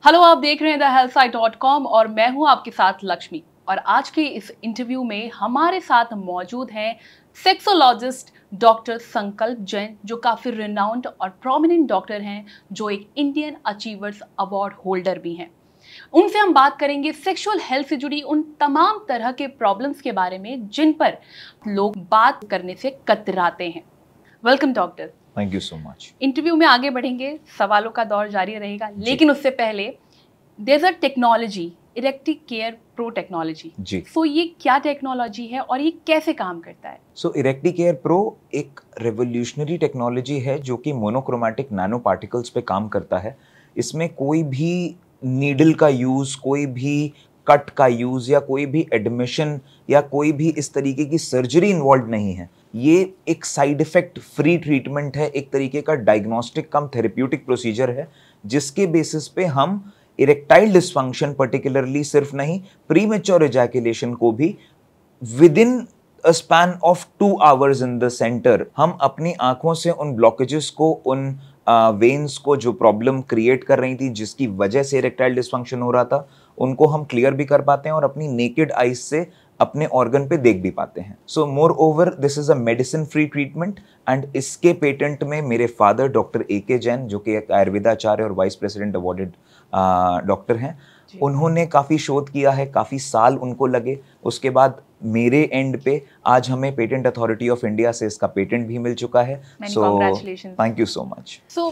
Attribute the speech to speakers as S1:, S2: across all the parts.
S1: Hello, आप देख रहे हैं thehealthsite.com और मैं हूं आपके साथ लक्ष्मी। और आज के इस इंटरव्यू में हमारे साथ मौजूद हैं सेक्सोलॉजिस्ट डॉक्टर संकल्प जैन, जो काफ़ी रिनाउंड और प्रोमिनेंट डॉक्टर हैं, जो एक इंडियन अचीवर्स अवार्ड होल्डर भी हैं। उनसे हम बात करेंगे सेक्सुअल हेल्थ से जुड़ी उन तमाम तरह के प्रॉब्लम्स के बारे में जिन पर लोग बात करने से कतराते हैं। Welcome doctor.
S2: Thank you so much.
S1: Interview में आगे बढ़ेंगे, सवालों का दौर जारी रहेगा, लेकिन उससे पहले there is a technology, erective care pro technology
S2: ji.
S1: So ये क्या टेक्नोलॉजी है और ये कैसे काम करता है?
S2: सो इरेक्टिव केयर प्रो एक रेवोल्यूशनरी टेक्नोलॉजी है जो कि मोनोक्रोमैटिक नैनो पार्टिकल्स पे काम करता है। इसमें कोई भी नीडल का यूज़, कोई भी कट का यूज़ या कोई भी एडमिशन या कोई भी इस तरीके की सर्जरी इन्वॉल्व नहीं है। ये एक साइड इफ़ेक्ट फ्री ट्रीटमेंट है, एक तरीके का डायग्नोस्टिक कम थेरेप्यूटिक प्रोसीजर है, जिसके बेसिस पे हम इरेक्टाइल डिसफंक्शन पर्टिकुलरली सिर्फ नहीं, प्रीमेच्योर इजैकुलेशन को भी with in a span of 2 hours in the centre हम अपनी आंखों से उन ब्लॉकेजेस को, उन वेन्स को जो प्रॉब्लम क्रिएट कर रही थी, जिसकी वजह से इरेक्टाइल डिसफंक्शन हो रहा था, उनको हम क्लियर भी कर पाते हैं और अपनी नेकेड आइज से अपने ऑर्गन पे देख भी पाते हैं। So moreover this is a medicine free treatment and इसके पेटेंट में मेरे फादर डॉक्टर AK जैन, जो कि एक आयुर्वेदाचार्य और वाइस प्रेसिडेंट अवॉर्डेड डॉक्टर हैं, उन्होंने काफ़ी शोध किया है, काफ़ी साल उनको लगे। उसके बाद मेरे एंड पे आज हमें पेटेंट अथॉरिटी ऑफ इंडिया से इसका पेटेंट भी मिल चुका है। So thank you so much.
S1: So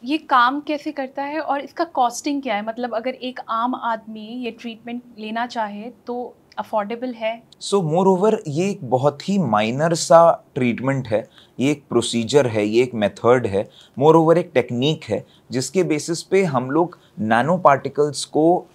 S1: ये काम कैसे करता है और इसका कॉस्टिंग क्या है? मतलब अगर एक आम आदमी ये ट्रीटमेंट लेना चाहे तो अफोर्डेबल है?
S2: सो मोर ओवर ये एक बहुत ही माइनर सा ट्रीटमेंट है, ये एक प्रोसीजर है, ये एक मेथड है, मोर ओवर एक टेक्निक है, जिसके बेसिस पे हम लोग नैनो पार्टिकल्स को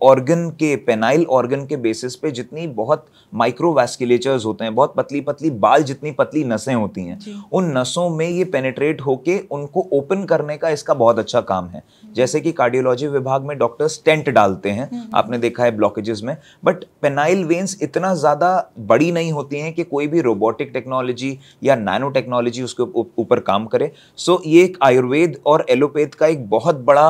S2: ऑर्गन के, पेनाइल ऑर्गन के बेसिस पे, जितनी बहुत माइक्रोवैस्कुलेचर्स होते हैं, बहुत पतली पतली बाल जितनी पतली नसें होती हैं, उन नसों में ये पेनिट्रेट होके उनको ओपन करने का इसका बहुत अच्छा काम है। जैसे कि कार्डियोलॉजी विभाग में डॉक्टर स्टेंट डालते हैं, आपने देखा है ब्लॉकेजेस में, बट पेनाइल वेन्स इतना ज़्यादा बड़ी नहीं होती हैं कि कोई भी रोबोटिक टेक्नोलॉजी या नैनो टेक्नोलॉजी उसके ऊपर काम करे। सो ये एक आयुर्वेद और एलोपैथ का एक बहुत बड़ा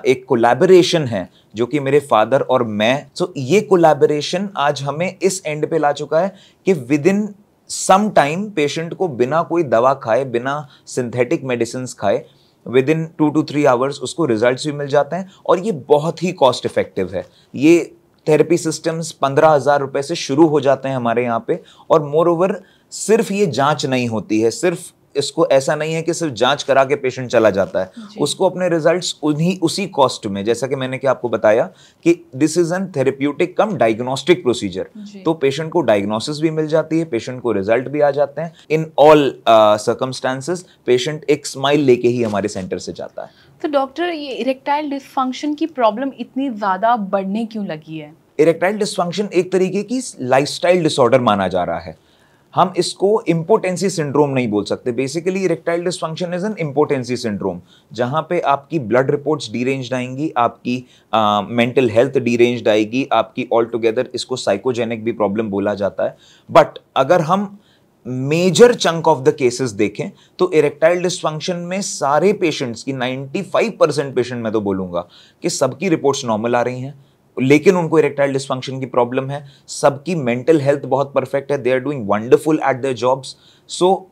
S2: एक कोलैबोरेशन है, जो कि मेरे फादर और मैं, सो ये कोलैबोरेशन आज हमें इस एंड पे ला चुका है कि within some time patient को बिना कोई दवा खाए, बिना सिंथेटिक मेडिसिन खाए, विद इन 2 to 3 आवर्स उसको रिजल्ट्स भी मिल जाते हैं। और ये बहुत ही कॉस्ट इफेक्टिव है। ये थेरेपी सिस्टम्स 15,000 रुपए से शुरू हो जाते हैं हमारे यहाँ पे। और मोर ओवर सिर्फ ये जांच नहीं होती है, सिर्फ इसको ऐसा नहीं है कि सिर्फ जांच करा के पेशेंट चला जाता है, उसको अपने रिजल्ट्स उसी कॉस्ट में, जैसा कि मैंने आपको बताया कि this is an therapeutic come diagnostic procedure, तो पेशेंट को डायग्नोसिस भी मिल जाती है, पेशेंट को रिजल्ट भी आ जाते हैं। इन ऑल सर्कमस्टांसेस पेशेंट एक स्माइल लेके ही हमारे सेंटर से जाता है।
S1: तो डॉक्टर, ये इरेक्टाइल डिसफंक्शन की प्रॉब्लम इतनी ज़्यादा बढ़ने क्यों लगी है?
S2: इरेक्टाइल डिसफंक्शन एक तरीके की लाइफस्टाइल डिसऑर्डर माना जा रहा है। हम इसको इम्पोटेंसी सिंड्रोम नहीं बोल सकते। Basically erectile dysfunction is an impotency syndrome, जहां पे आपकी ब्लड रिपोर्ट्स डीरेंज्ड आएंगी, आपकी मेंटल हेल्थ डीरेंज्ड आएगी, आपकी ऑल टुगेदर इसको साइकोजेनिक भी प्रॉब्लम बोला जाता है। बट अगर हम major chunk of the cases देखें तो इरेक्टाइल डिसफंक्शन में सारे पेशेंट्स की 95% पेशेंट, मैं तो बोलूंगा कि सबकी रिपोर्ट्स नॉर्मल आ रही हैं, लेकिन उनको इरेक्टाइल डिसफंक्शन की प्रॉब्लम है। सबकी मेंटल हेल्थ बहुत परफेक्ट है, they are doing wonderful at their jobs, so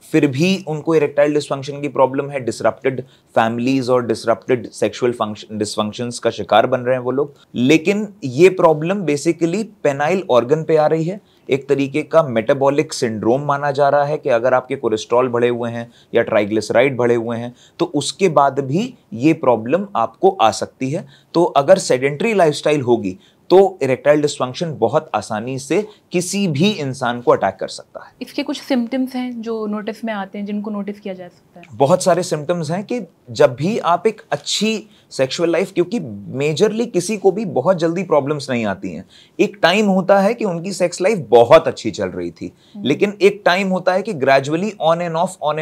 S2: फिर भी उनको इरेक्टाइल डिसफंक्शन की प्रॉब्लम है। डिसरप्टेड फैमिलीज और डिसरप्टेड सेक्सुअल डिसफंक्शंस का शिकार बन रहे हैं वो लोग। लेकिन ये प्रॉब्लम बेसिकली पेनाइल ऑर्गन पे आ रही है। एक तरीके का मेटाबॉलिक सिंड्रोम माना जा रहा है कि अगर आपके कोलेस्ट्रॉल बढ़े हुए हैं या ट्राइग्लिसराइड बढ़े हुए हैं तो उसके बाद भी ये प्रॉब्लम आपको आ सकती है। तो अगर सेडेंटरी लाइफस्टाइल होगी तो इरेक्टाइल डिसफंक्शन बहुत आसानी से किसी भी इंसान को अटैक कर सकता है।
S1: इसके कुछ सिम्टम्स हैं जो नोटिस में आते हैं, जिनको नोटिस किया जा सकता है?
S2: बहुत सारे सिम्टम्स हैं कि जब भी आप एक अच्छी सेक्सुअल लाइफ, क्योंकि मेजरली किसी को भी बहुत जल्दी प्रॉब्लम्स नहीं आती हैं। एक टाइम होता है कि उनकी सेक्स लाइफ बहुत अच्छी चल रही थी, लेकिन एक टाइम होता है कि ग्रेजुअली ऑन एंड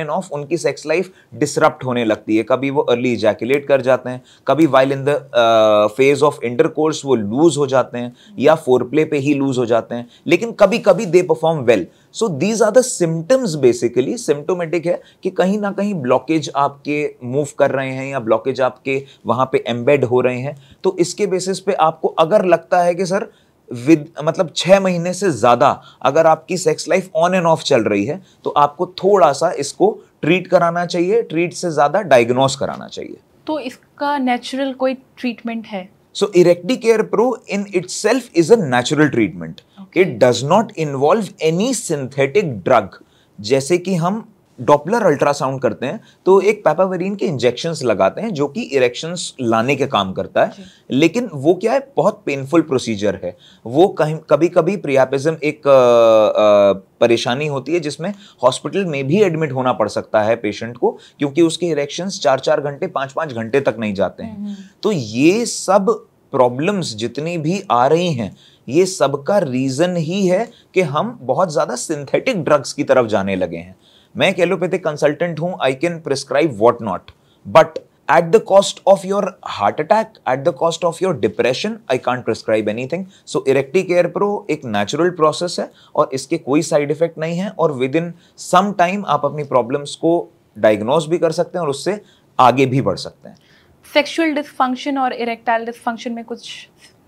S2: ऑफ उनकी सेक्स लाइफ डिसरप्ट होने लगती है। कभी वो अर्ली इजैकुलेट कर जाते हैं, कभी while in the phase of intercourse वो लूज हो जाते जाते हैं या फोरप्ले पे ही लूज हो जाते हैं, लेकिन कभी कभी they perform well. So these are the symptoms, basically symptomatic है कि कहीं ना कहीं ब्लॉकेज आपके मूव कर रहे हैं या ब्लॉकेज आपके वहां पे एम्बेड हो रहे हैं। तो इसके बेसिस पे आपको अगर लगता है कि सर मतलब 6 महीने से ज्यादा अगर आपकी sex life on end of चल रही है, तो आपको थोड़ा सा इसको ट्रीट कराना चाहिए, ट्रीट से ज्यादा डायग्नोस कराना चाहिए।
S1: तो इसका नेचुरल कोई ट्रीटमेंट है?
S2: So Erecticare Pro in itself is a natural treatment.
S1: Okay.
S2: It does not involve any synthetic drug. जैसे कि हम डॉपलर अल्ट्रासाउंड करते हैं तो एक पैपावेरिन के इंजेक्शंस लगाते हैं जो कि इरेक्शंस लाने के काम करता है, लेकिन वो क्या है, बहुत पेनफुल प्रोसीजर है। वो कभी कभी प्रियापिज्म एक परेशानी होती है जिसमें हॉस्पिटल में भी एडमिट होना पड़ सकता है पेशेंट को, क्योंकि उसके इरेक्शंस 4-4 घंटे 5-5 घंटे तक नहीं जाते हैं। तो ये सब प्रॉब्लम्स जितनी भी आ रही हैं, ये सबका रीजन ही है कि हम बहुत ज्यादा सिंथेटिक ड्रग्स की तरफ जाने लगे हैं। मैं एक एलोपैथिक कंसल्टेंट हूं, I can prescribe what not, but at the cost of your heart attack, at the cost of your depression, I can't prescribe anything. So Erecticare Pro एक natural process है और इसके कोई side effect नहीं है, और within some time आप अपनी problems को diagnose भी कर सकते हैं और उससे आगे भी बढ़ सकते हैं।
S1: Sexual dysfunction और erectile dysfunction में कुछ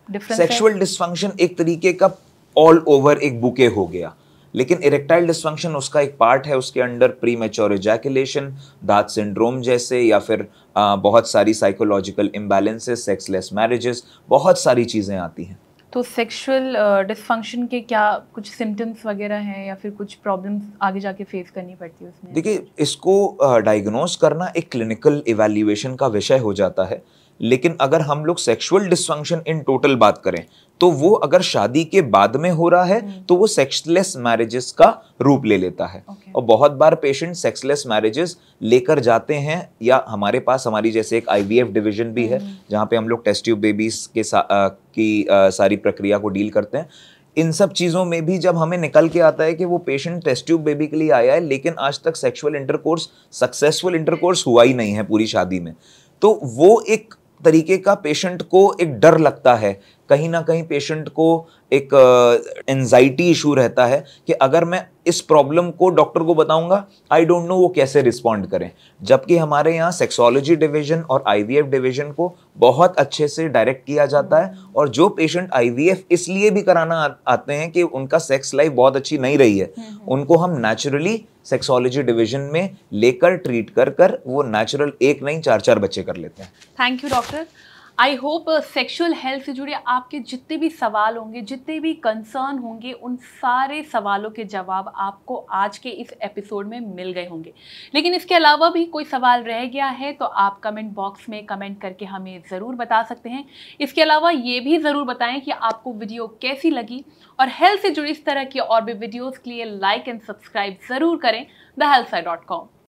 S1: difference है?
S2: Sexual dysfunction एक तरीके का all over एक बुके हो गया, लेकिन इरेक्टाइल डिस्फंक्शन उसका एक पार्ट है। उसके अंडर प्रीमेच्योर इजैकुलेशन, दाद सिंड्रोम जैसे, या फिर बहुत सारी साइकोलॉजिकल इम्बैलेंसेस, सेक्सलेस मैरिजेस, बहुत सारी चीज़ें आती हैं।
S1: तो सेक्सुअल डिस्फंक्शन के क्या कुछ सिम्टम्स वगैरह हैं या फिर कुछ प्रॉब्लम्स आगे जाके फेस करनी पड़ती है उसमें?
S2: देखिए, इसको डायग्नोस करना एक क्लिनिकल इवैल्यूएशन का विषय हो जाता है, लेकिन अगर हम लोग सेक्सुअल डिस्फंक्शन इन टोटल बात करें तो वो अगर शादी के बाद में हो रहा है तो वो सेक्सलेस मैरिजेस का रूप ले लेता है। और बहुत बार पेशेंट सेक्सलेस मैरिजेस लेकर जाते हैं, या हमारे पास हमारी जैसे एक आईवीएफ डिवीजन भी है जहाँ पे हम लोग टेस्ट ट्यूब बेबीज के सारी प्रक्रिया को डील करते हैं। इन सब चीज़ों में भी जब हमें निकल के आता है कि वो पेशेंट टेस्ट ट्यूब बेबी के लिए आया है लेकिन आज तक सेक्सुअल इंटरकोर्स, सक्सेसफुल इंटरकोर्स हुआ ही नहीं है पूरी शादी में, तो वो एक तरीके का पेशेंट को एक डर लगता है, कहीं ना कहीं पेशेंट को एक एंजाइटी इशू रहता है कि अगर मैं इस प्रॉब्लम को डॉक्टर को बताऊंगा, आई डोंट नो वो कैसे रिस्पॉन्ड करें। जबकि हमारे यहाँ सेक्सोलॉजी डिवीजन और आईवीएफ डिवीजन को बहुत अच्छे से डायरेक्ट किया जाता है, और जो पेशेंट आईवीएफ इसलिए भी कराना आते हैं कि उनका सेक्स लाइफ बहुत अच्छी नहीं रही है, उनको हम नेचुरली सेक्सोलॉजी डिवीजन में लेकर ट्रीट कर वो नेचुरल 1 नहीं 4-4 बच्चे कर लेते हैं।
S1: Thank you doctor. I hope sexual health से जुड़े आपके जितने भी सवाल होंगे, जितने भी कंसर्न होंगे, उन सारे सवालों के जवाब आपको आज के इस एपिसोड में मिल गए होंगे। लेकिन इसके अलावा भी कोई सवाल रह गया है तो आप कमेंट बॉक्स में कमेंट करके हमें ज़रूर बता सकते हैं। इसके अलावा ये भी ज़रूर बताएं कि आपको वीडियो कैसी लगी, और हेल्थ से जुड़ी इस तरह की और भी वीडियोज़ के लिए लाइक एंड सब्सक्राइब ज़रूर करें thehealthsci.com।